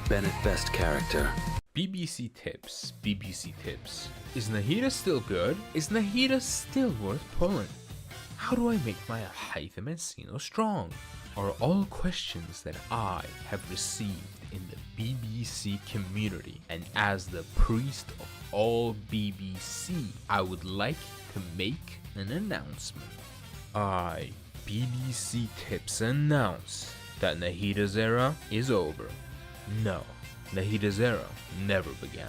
Bennet Best Character. BBC tips, BBC tips. Is Nahida still good? Is Nahida still worth pulling? How do I make my Alhaitham and Sino strong? Are all questions that I have received in the BBC community, and as the priest of all BBC, I would like to make an announcement. I, BBC Tips, announce that Nahida's era is over. No, Nahida's era never began.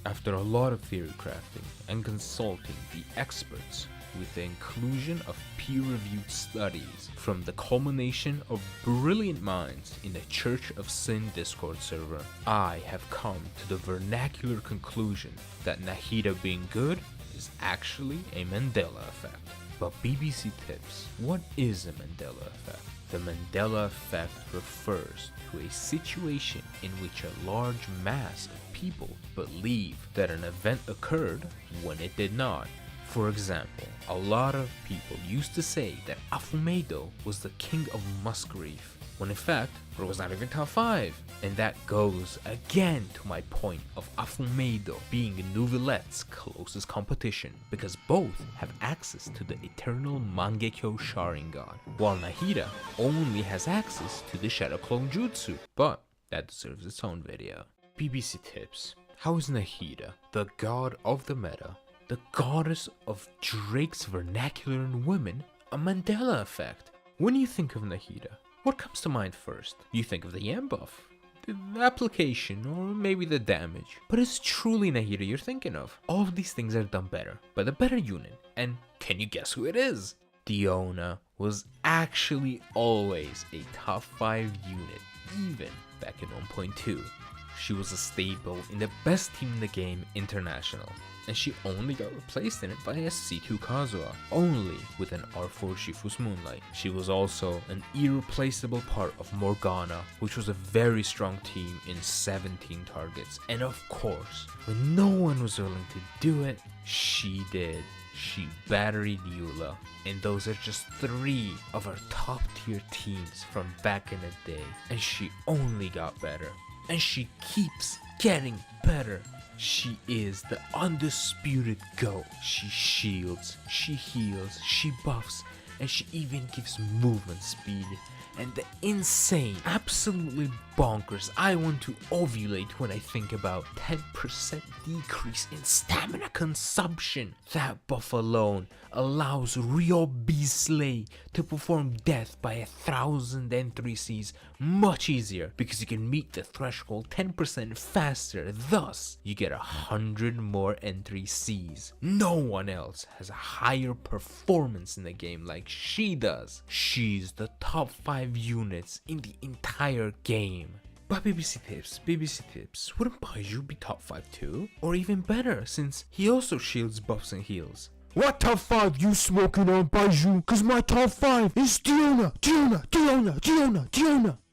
After a lot of theory crafting and consulting the experts with the inclusion of peer-reviewed studies from the culmination of brilliant minds in the Church of Sin Discord server, I have come to the vernacular conclusion that Nahida being good is actually a Mandela effect. But BBC Tips, what is a Mandela effect? The Mandela effect refers to a situation in which a large mass of people believe that an event occurred when it did not. For example, a lot of people used to say that Afumedo was the king of Musgrave, when in fact, it was not even top 5. And that goes again to my point of Afumedo being Nouvelette's closest competition, because both have access to the eternal Mangekyo Sharingan, while Nahida only has access to the Shadow Clone Jutsu, but that deserves its own video. BBC Tips. How is Nahida, the god of the meta, the goddess of Drake's vernacular and women, a Mandela effect? When you think of Nahida, what comes to mind first? You think of the Yam buff, the application, or maybe the damage. But it's truly Nahida you're thinking of. All of these things are done better by the better unit, and can you guess who it is? Diona was actually always a top 5 unit, even back in 1.2. She was a staple in the best team in the game, International, and she only got replaced in it by a C2 Kazuha, only with an R4 Shifu's Moonlight. She was also an irreplaceable part of Morgana, which was a very strong team in 17 targets, and of course, when no one was willing to do it, she did. She batteried Eula, and those are just 3 of her top tier teams from back in the day, and she only got better. And she keeps getting better. She is the undisputed GOAT. She shields, she heals, she buffs, and she even gives movement speed. And the insane, absolutely bonkers, I want to ovulate when I think about 10% decrease in stamina consumption. That buff alone allows Ryo Beasley to perform death by 1003 Cs much easier, because you can meet the threshold 10% faster, thus you get 100 more entry Cs. No one else has a higher performance in the game like she does. She's the top 5 units in the entire game. But BBC Tips, wouldn't Baiju be top 5 too? Or even better, since he also shields, buffs, and heals. What top 5 you smoking on, Baiju? Cause my top 5 is Diona.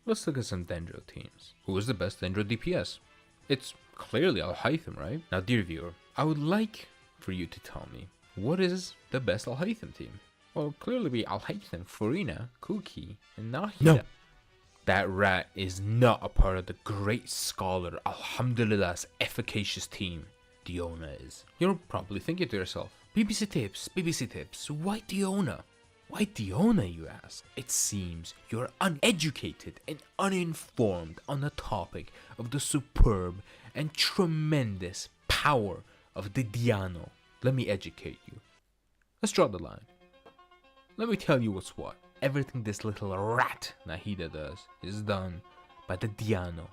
Let's look at some Dendro teams. Who is the best Dendro DPS? It's clearly Alhaitham, right? Now, dear viewer, I would like for you to tell me, what is the best Alhaitham team? Well, clearly be Alhaitham, Furina, Kuki, and Nahida. No. That rat is not a part of the great scholar Alhamdulillah's efficacious team. Diona is. You're probably thinking to yourself, BBC Tips, why Diona? Why Diona, you ask? It seems you're uneducated and uninformed on the topic of the superb and tremendous power of the Diano. Let me educate you. Let's draw the line. Let me tell you what's what. Everything this little rat Nahida does is done by the Diano,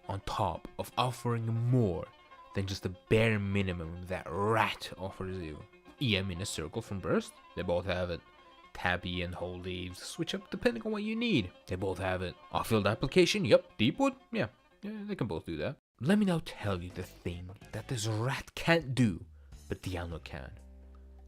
on top of offering more than just the bare minimum that rat offers you. EM in a circle from burst, they both have it. Tabby and whole leaves, switch up depending on what you need, they both have it. Off-field application, yep. Deepwood, yeah, they can both do that. Let me now tell you the thing that this rat can't do, but Diano can.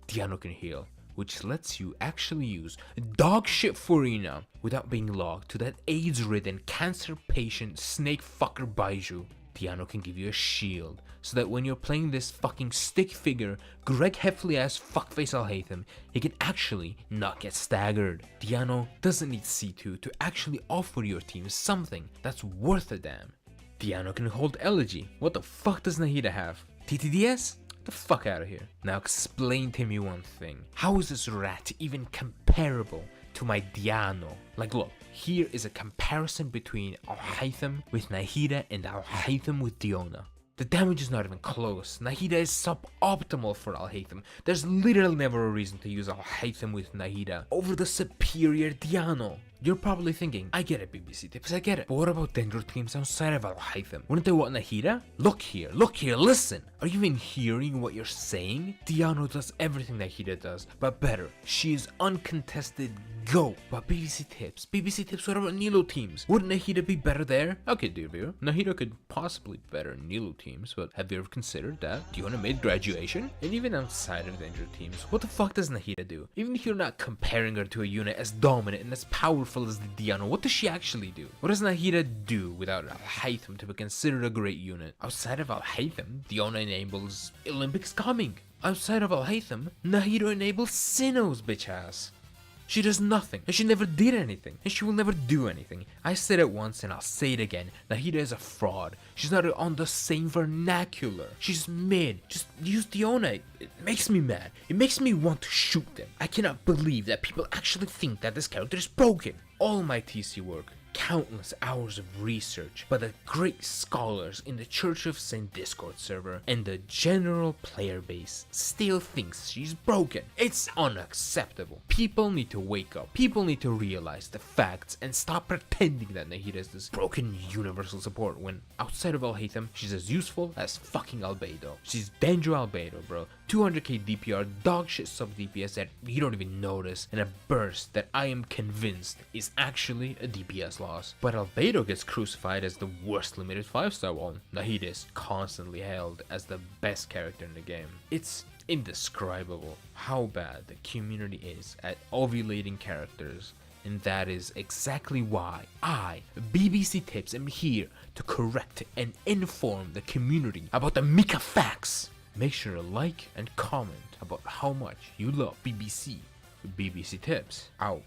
Diano can heal, which lets you actually use dogshit Furina without being locked to that AIDS-ridden, cancer-patient, snake-fucker Baiju. Diano can give you a shield, so that when you're playing this fucking stick figure, Greg Heffley-ass fuckface Alhaitham, he can actually not get staggered. Diano doesn't need C2 to actually offer your team something that's worth a damn. Diona can hold elegy. What the fuck does Nahida have? TTDS? The fuck out of here. Now explain to me one thing. How is this rat even comparable to my Diano? Like look, here is a comparison between Al-Haytham with Nahida and Al-Haytham with Diona. The damage is not even close. Nahida is suboptimal for Al-Haytham. There's literally never a reason to use Al-Haytham with Nahida over the superior Diano. You're probably thinking, I get it BBC Tips, I get it. But what about Dendro teams outside of Al-Haytham? Wouldn't they want Nahida? Look here, listen. Are you even hearing what you're saying? Diano does everything Nahida does, but better. She is uncontested GOAT. But BBC Tips, what about Nilo teams? Wouldn't Nahida be better there? Okay, dear viewer, Nahida could possibly be better in Nilo teams, but have you ever considered that Diona made graduation? And even outside of Dendro teams, what the fuck does Nahida do? Even if you're not comparing her to a unit as dominant and as powerful as the Diona, what does she actually do? What does Nahida do without Al-Haytham to be considered a great unit? Outside of Al-Haytham, Diona enables Olympics coming. Outside of Al-Haytham, Nahida enables Sinnoh's bitch ass. She does nothing, and she never did anything, and she will never do anything. I said it once and I'll say it again. Nahida is a fraud. She's not on the same vernacular. She's mid. Just use Diona. It makes me mad. It makes me want to shoot them. I cannot believe that people actually think that this character is broken. All my TC work, countless hours of research by the great scholars in the Church of Sin Discord server, and the general player base still thinks she's broken. It's unacceptable. People need to wake up. People need to realize the facts and stop pretending that Nahida is this broken universal support when outside of Al-Haytham, she's as useful as fucking Albedo. She's Dendro Albedo, bro. 200k DPR, dogshit sub DPS that you don't even notice, and a burst that I am convinced is actually a DPS loss. But Albedo gets crucified as the worst limited 5-star one. Nahida is constantly held as the best character in the game. It's indescribable how bad the community is at ovulating characters, and that is exactly why I, BBC Tips, am here to correct and inform the community about the Mika facts. Make sure to like and comment about how much you love BBC. BBC Tips out.